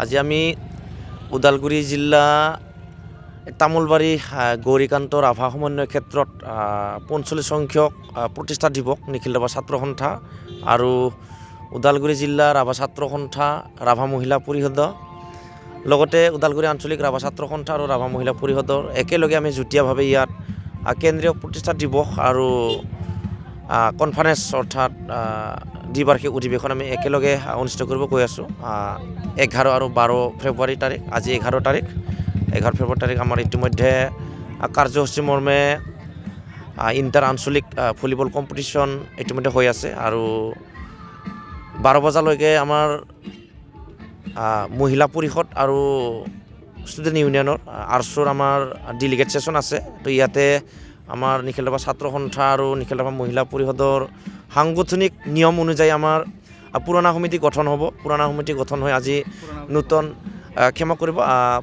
আজি আমি ওদালগুৰি জিলা তামোলবাৰী গৌৰীকান্ত ৰাভা সমন্বয় ক্ষেত্ৰত ৪৫ সংখ্যক প্ৰতিষ্ঠা দিৱস নিখিল ৰাভা ছাত্ৰ সন্থা আৰু ওদালগুৰি জিলা ৰাভা ছাত্ৰ সন্থা ৰাভা মহিলা পৰিষদ লগতে ওদালগুৰি আঞ্চলিক ৰাভা ছাত্ৰ সন্থা আৰু ৰাভা মহিলা পৰিষদৰ একেলগে আমি যুটীয়াভাৱে ইয়াত কেন্দ্ৰীয় প্ৰতিষ্ঠা দিৱস আৰু কনফাৰেন্স অৰ্থাৎ দ্বিবাৰ্ষিক অধিৱেশন আমি একেলগে অনুষ্ঠিত কৰিব গৈ আছোঁ 11 আৰু 12 ফেব্ৰুৱাৰী তাৰিখ। আজি 11 তাৰিখ 11 ফেব্ৰুৱাৰী তাৰিখ আমাৰ ইতিমধ্যে কাৰ্যসূচী মৰ্মে ইণ্টাৰ আঞ্চলিক ভলীবল কম্পিটিশ্যন ইতিমধ্যে হৈ আছে আৰু 12 বজালৈকে আমাৰ মহিলা পৰিষদ আৰু ষ্টুডেণ্ট ইউনিয়নৰ আৰ্টছৰ আমাৰ ডেলিগেট ছেশ্যন আছে। তো ইয়াতে আমাৰ নিখিল ৰাভা ছাত্ৰ সন্থা আৰু নিখিল ৰাভা মহিলা পৰিষদৰ সাংগঠনিক নিয়ম অনুযায়ী আমাৰ পুৰণা সমিতি গঠন হ'ব। পুৰণা সমিতি গঠন হৈ আজি নতুন ক্ষমা কৰিব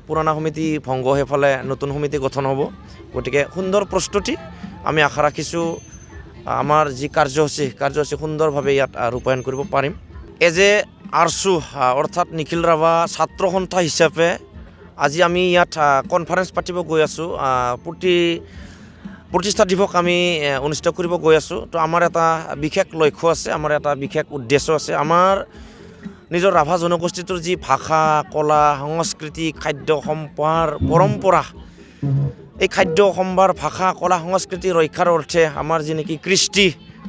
পুৰণা সমিতি ভংগ হৈ ফালে নতুন সমিতি গঠন হ'ব। গতিকে সুন্দৰ প্ৰস্তুতি আমি আশা ৰাখিছোঁ আমাৰ যি কাৰ্যসূচী সুন্দৰভাৱে ইয়াত ৰূপায়ণ কৰিব পাৰিম। এজ এ আৰ্টছু অৰ্থাৎ নিখিল ৰাভা ছাত্ৰ সন্থা হিচাপে আজি আমি ইয়াত কনফাৰেন্স পাতিব গৈ আছোঁ। প্ৰতিষ্ঠা দিৱস আমি অনুষ্ঠিত কৰিব গৈ আছোঁ। তো আমাৰ এটা বিশেষ লক্ষ্য আছে, আমাৰ এটা বিশেষ উদ্দেশ্য আছে। আমাৰ নিজৰ ৰাভা জনগোষ্ঠীটোৰ যি ভাষা, কলা, সংস্কৃতি, খাদ্য সম্ভাৰ, পৰম্পৰা, এই খাদ্য সম্ভাৰ, ভাষা, কলা, সংস্কৃতি ৰক্ষাৰ অৰ্থে আমাৰ যি নেকি কৃষ্টি,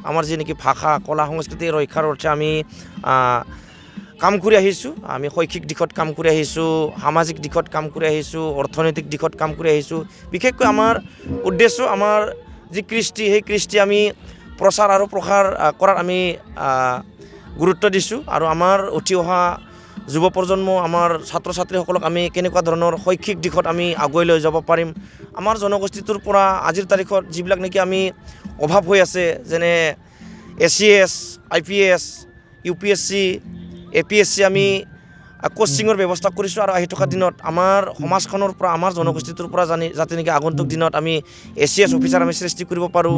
আমাৰ যি নেকি ভাষা, কলা, সংস্কৃতি ৰক্ষাৰ অৰ্থে আমি কাম কৰি আহিছোঁ। আমি শৈক্ষিক দিশত কাম কৰি আহিছোঁ, সামাজিক দিশত কাম কৰি আহিছোঁ, অৰ্থনৈতিক দিশত কাম কৰি আহিছোঁ। বিশেষকৈ আমাৰ উদ্দেশ্য আমাৰ যি কৃষ্টি, সেই কৃষ্টি আমি প্ৰচাৰ আৰু প্ৰসাৰ কৰাত আমি গুৰুত্ব দিছোঁ। আৰু আমাৰ উঠি অহা যুৱ প্ৰজন্ম, আমাৰ ছাত্ৰ ছাত্ৰীসকলক আমি কেনেকুৱা ধৰণৰ শৈক্ষিক দিশত আমি আগুৱাই লৈ যাব পাৰিম। আমাৰ জনগোষ্ঠীটোৰ পৰা আজিৰ তাৰিখত যিবিলাক নেকি আমি অভাৱ হৈ আছে, যেনে ACS, IPS, UPSC, APSC আমি কোচিঙৰ ব্যৱস্থা কৰিছোঁ। আৰু আহি থকা দিনত আমাৰ সমাজখনৰ পৰা, আমাৰ জনগোষ্ঠীটোৰ পৰা যাতে নেকি আগন্তুক দিনত আমি ACS অফিচাৰ আমি সৃষ্টি কৰিব পাৰোঁ,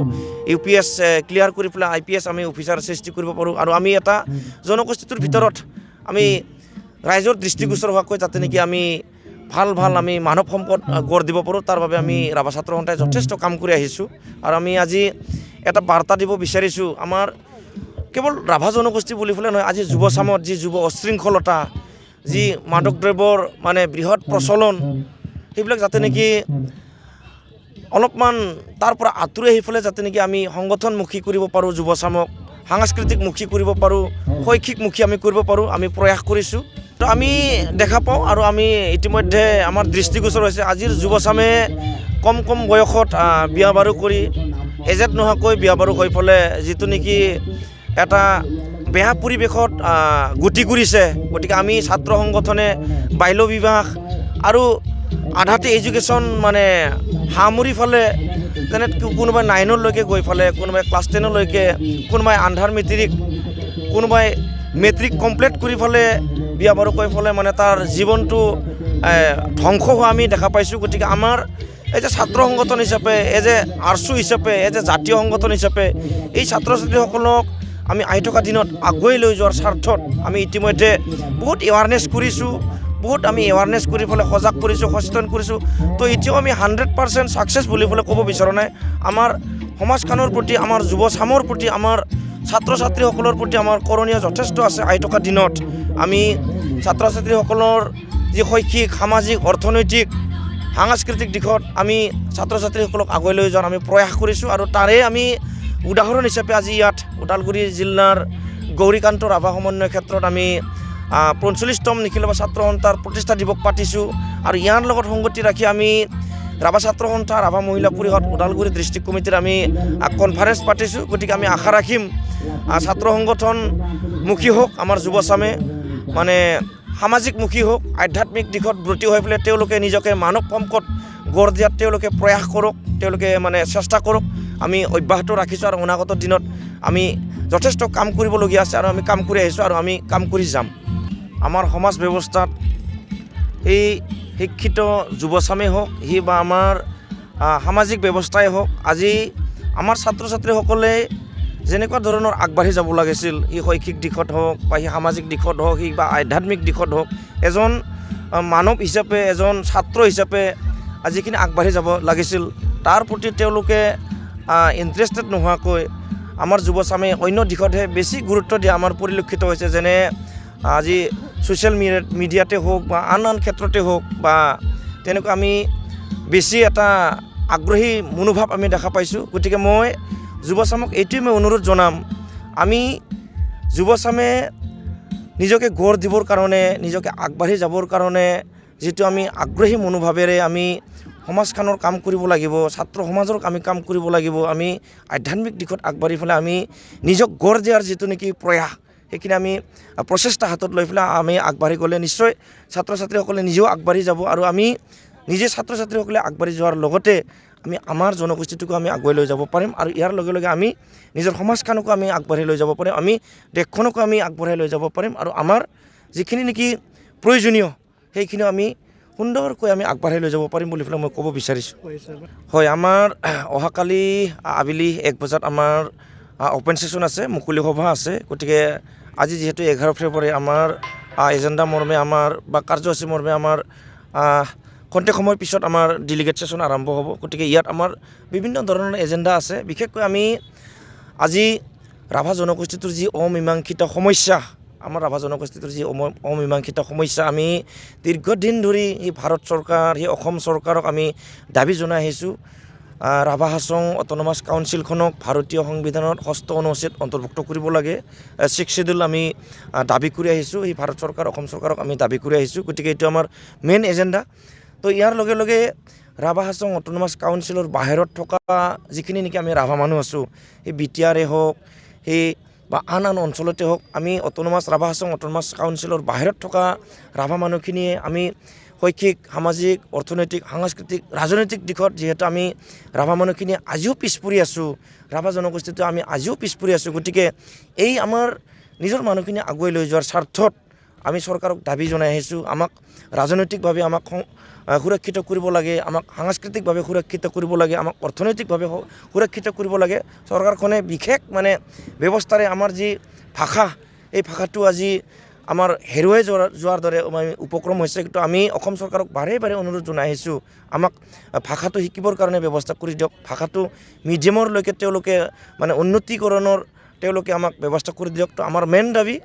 UPS ক্লিয়াৰ কৰি পেলাই IPS আমি অফিচাৰ সৃষ্টি কৰিব পাৰোঁ। আৰু আমি এটা জনগোষ্ঠীটোৰ ভিতৰত আমি ৰাইজৰ দৃষ্টিগোচৰ হোৱাকৈ যাতে নেকি আমি ভাল আমি মানৱ সম্পদ গঢ় দিব পাৰোঁ, তাৰ বাবে আমি ৰাভা ছাত্ৰ সন্থাই যথেষ্ট কাম কৰি আহিছোঁ। আৰু আমি আজি এটা বাৰ্তা দিব বিচাৰিছোঁ, আমাৰ কেৱল ৰাভা জনগোষ্ঠী বুলি পেলাই নহয়, আজি যুৱ চামত যি যুৱ অশৃংখলতা, যি মাদক দ্ৰব্যৰ মানে বৃহৎ প্ৰচলন, সেইবিলাক যাতে নেকি অলপমান তাৰ পৰা আঁতৰি আহি পেলাই যাতে নেকি আমি সংগঠনমুখী কৰিব পাৰোঁ, যুৱ চামক সাংস্কৃতিকমুখী কৰিব পাৰোঁ, শৈক্ষিকমুখী আমি কৰিব পাৰোঁ, আমি প্ৰয়াস কৰিছোঁ। তো আমি দেখা পাওঁ আৰু আমি ইতিমধ্যে আমাৰ দৃষ্টিগোচৰ হৈছে আজিৰ যুৱ চামে কম বয়সত বিয়া বাৰু কৰি এজেড নোহোৱাকৈ বিয়া বাৰু হৈ পেলাই যিটো নেকি এটা বেয়া পৰিৱেশত গতি কৰিছে। গতিকে আমি ছাত্ৰ সংগঠনে বাল্য বিবাহ আৰু আধাতে এডুকেশ্যন মানে সামৰি ফালে, যেনে কোনোবাই 9লৈকে গৈ ফালে, কোনোবাই ক্লাছ 10লৈকে, কোনোবাই আন্ধাৰ মেট্ৰিক, কোনোবাই মেট্ৰিক কমপ্লিট কৰি ফালে বিয়া বাৰু কৈ ফালে মানে তাৰ জীৱনটো ধ্বংস হোৱা আমি দেখা পাইছোঁ। গতিকে আমাৰ এই যে ছাত্ৰ সংগঠন হিচাপে, এই যে আৰ্টছু হিচাপে, এই যে জাতীয় সংগঠন হিচাপে এই ছাত্ৰ ছাত্ৰীসকলক আমি আহি থকা দিনত আগুৱাই লৈ যোৱাৰ স্বাৰ্থত আমি ইতিমধ্যে বহুত এৱাৰনেছ কৰিছোঁ, বহুত আমি এৱাৰনেছ কৰি পেলাই সজাগ কৰিছোঁ, সচেতন কৰিছোঁ। তো এতিয়াও আমি 100% ছাকচেছ বুলি পেলাই ক'ব বিচৰা নাই। আমাৰ সমাজখনৰ প্ৰতি, আমাৰ যুৱ চামৰ প্ৰতি, আমাৰ ছাত্ৰ ছাত্ৰীসকলৰ প্ৰতি আমাৰ কৰণীয় যথেষ্ট আছে। আহি থকা দিনত আমি ছাত্ৰ ছাত্ৰীসকলৰ যি শৈক্ষিক, সামাজিক, অৰ্থনৈতিক, সাংস্কৃতিক দিশত আমি ছাত্ৰ ছাত্ৰীসকলক আগুৱাই লৈ যোৱাৰ আমি প্ৰয়াস কৰিছোঁ। আৰু তাৰে আমি উদাহৰণ হিচাপে আজি ইয়াত ওদালগুৰি জিলাৰ গৌৰীকান্ত ৰাভা সমন্বয় ক্ষেত্ৰত আমি 45তম নিখিল ৰাভা ছাত্ৰ সন্থাৰ প্ৰতিষ্ঠা দিৱস পাতিছোঁ। আৰু ইয়াৰ লগত সংগতি ৰাখি আমি ৰাভা ছাত্ৰ সন্থা, ৰাভা মহিলা পৰিষদ, ওদালগুৰি ডিষ্ট্ৰিক্ট কমিটিৰ আমি কনফাৰেন্স পাতিছোঁ। গতিকে আমি আশা ৰাখিম ছাত্ৰ সংগঠনমুখী হওক আমাৰ যুৱ চামে, মানে সামাজিকমুখী হওক, আধ্যাত্মিক দিশত ব্ৰতী হৈ পেলাই তেওঁলোকে নিজকে মানৱ সম্পদ গঢ় দিয়াত তেওঁলোকে প্ৰয়াস কৰক, তেওঁলোকে মানে চেষ্টা কৰক। আমি অব্যাহত ৰাখিছোঁ আৰু অনাগত দিনত আমি যথেষ্ট কাম কৰিবলগীয়া আছে আৰু আমি কাম কৰি আহিছোঁ আৰু আমি কাম কৰি যাম। আমাৰ সমাজ ব্যৱস্থাত এই শিক্ষিত যুৱ চামেই হওক, সি বা আমাৰ সামাজিক ব্যৱস্থাই হওক, আজি আমাৰ ছাত্ৰ ছাত্ৰীসকলে যেনেকুৱা ধৰণৰ আগবাঢ়ি যাব লাগিছিল, ই শৈক্ষিক দিশত হওক বা সি সামাজিক দিশত হওক, সি বা আধ্যাত্মিক দিশত হওক, এজন মানৱ হিচাপে এজন ছাত্ৰ হিচাপে যিখিনি আগবাঢ়ি যাব লাগিছিল তাৰ প্ৰতি তেওঁলোকে ইণ্টাৰেষ্টেড নোহোৱাকৈ আমাৰ যুৱচামে অন্য দিশতহে বেছি গুৰুত্ব দিয়া আমাৰ পৰিলক্ষিত হৈছে যেনে আজি ছ'চিয়েল মিডিয়াতে হওক বা আন ক্ষেত্ৰতে হওক বা তেনেকুৱা আমি বেছি এটা আগ্ৰহী মনোভাৱ আমি দেখা পাইছোঁ গতিকে মই যুৱচামক এইটোৱে মই অনুৰোধ জনাম আমি যুৱচামে নিজকে গঢ় দিবৰ কাৰণে নিজকে আগবাঢ়ি যাবৰ কাৰণে যিটো আমি আগ্ৰহী মনোভাৱেৰে আমি সমাজখনৰ কাম কৰিব লাগিব ছাত্ৰ সমাজৰ আমি কাম কৰিব লাগিব আমি আধ্যাত্মিক দিশত আগবাঢ়ি পেলাই আমি নিজক গঢ় দিয়াৰ যিটো নেকি প্ৰয়াস সেইখিনি আমি প্ৰচেষ্টা হাতত লৈ পেলাই আমি আগবাঢ়ি গ'লে নিশ্চয় ছাত্ৰ ছাত্ৰীসকলে নিজেও আগবাঢ়ি যাব আৰু আমি নিজে ছাত্ৰ ছাত্ৰীসকলে আগবাঢ়ি যোৱাৰ লগতে আমি আমাৰ জনগোষ্ঠীটোকো আমি আগুৱাই লৈ যাব পাৰিম আৰু ইয়াৰ লগে লগে আমি নিজৰ সমাজখনকো আমি আগবাঢ়ি লৈ যাব পাৰিম আমি দেশখনকো আমি আগবঢ়াই লৈ যাব পাৰিম আৰু আমাৰ যিখিনি নেকি প্ৰয়োজনীয় সেইখিনি আমি সুন্দৰকৈ আমি আগবাঢ়াই লৈ যাব পাৰিম বুলি পেলাই মই ক'ব বিচাৰিছোঁ হয় আমাৰ অহাকালি আবেলি 1 বজাত আমাৰ অ'পেন ছেশ্যন আছে মুকলি সভা আছে গতিকে আজি যিহেতু 11 ফেব্ৰুৱাৰী আমাৰ এজেণ্ডা মৰ্মে আমাৰ বা কাৰ্যসূচী মৰ্মে আমাৰ খন্তেক সময়ৰ পিছত আমাৰ ডেলিগেট ছেশ্যন আৰম্ভ হ'ব গতিকে ইয়াত আমাৰ বিভিন্ন ধৰণৰ এজেণ্ডা আছে বিশেষকৈ আমি আজি ৰাভা জনগোষ্ঠীটোৰ যি অমীমাংসিত সমস্যা আমাৰ ৰাভা জনগোষ্ঠীটোৰ যি অমীমাংসিত সমস্যা আমি দীৰ্ঘদিন ধৰি সেই ভাৰত চৰকাৰ সেই অসম চৰকাৰক আমি দাবী জনাই আহিছোঁ ৰাভা হাছং অট'নমাছ কাউন্সিলখনক ভাৰতীয় সংবিধানত 6ষ্ঠ অনুচ্ছেদ অন্তৰ্ভুক্ত কৰিব লাগে 6th শ্বেডিউল আমি দাবী কৰি আহিছোঁ সেই ভাৰত চৰকাৰ অসম চৰকাৰক আমি দাবী কৰি আহিছোঁ গতিকে এইটো আমাৰ মেইন এজেণ্ডা তো ইয়াৰ লগে লগে ৰাভা হাছং অট'নমাছ কাউন্সিলৰ বাহিৰত থকা যিখিনি নেকি আমি ৰাভা মানুহ আছোঁ সেই বিটিয়াৰে হওক সেই বা আন অঞ্চলতে হওক আমি ৰাভা হাছং অট'নমাছ কাউন্সিলৰ বাহিৰত থকা ৰাভা মানুহখিনিয়ে আমি শৈক্ষিক সামাজিক অৰ্থনৈতিক সাংস্কৃতিক ৰাজনৈতিক দিশত যিহেতু আমি ৰাভা মানুহখিনি আজিও পিছ পৰি আছোঁ ৰাভা জনগোষ্ঠীটো আমি আজিও পিছ পৰি আছোঁ গতিকে এই আমাৰ নিজৰ মানুহখিনি আগুৱাই লৈ যোৱাৰ স্বাৰ্থত আমি চৰকাৰক দাবী জনাই আহিছোঁ আমাক ৰাজনৈতিকভাৱে আমাক সুৰক্ষিত কৰিব লাগে আমাক সাংস্কৃতিকভাৱে সুৰক্ষিত কৰিব লাগে আমাক অৰ্থনৈতিকভাৱে সুৰক্ষিত কৰিব লাগে চৰকাৰখনে বিশেষ মানে ব্যৱস্থাৰে আমাৰ যি ভাষা এই ভাষাটো আজি আমাৰ হেৰুৱাই যোৱাৰ দৰে উপক্ৰম হৈছে কিন্তু আমি অসম চৰকাৰক বাৰে বাৰে অনুৰোধ জনাই আহিছোঁ আমাক ভাষাটো শিকিবৰ কাৰণে ব্যৱস্থা কৰি দিয়ক ভাষাটো মিডিয়ামৰলৈকে তেওঁলোকে মানে উন্নতিকৰণৰ তেওঁলোকে আমাক ব্যৱস্থা কৰি দিয়ক তো আমাৰ মেইন দাবী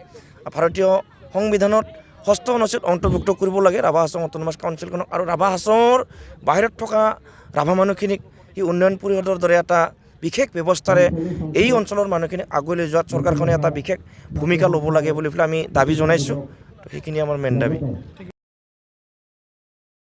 ভাৰতীয় সংবিধানত 6ষ্ঠ অনুচ্ছেদ অন্তৰ্ভুক্ত কৰিব লাগে ৰাভা হাছং অট'নমাছ কাউন্সিলখনক আৰু ৰাভা হাছঙৰ বাহিৰত থকা ৰাভা মানুহখিনিক সেই উন্নয়ন পৰিষদৰ দৰে এটা বিশেষ ব্যৱস্থাৰে এই অঞ্চলৰ মানুহখিনিক আগুৱাই লৈ যোৱাত চৰকাৰখনে এটা বিশেষ ভূমিকা ল'ব লাগে বুলি পেলাই আমি দাবী জনাইছোঁ তো সেইখিনি আমাৰ মেইন দাবী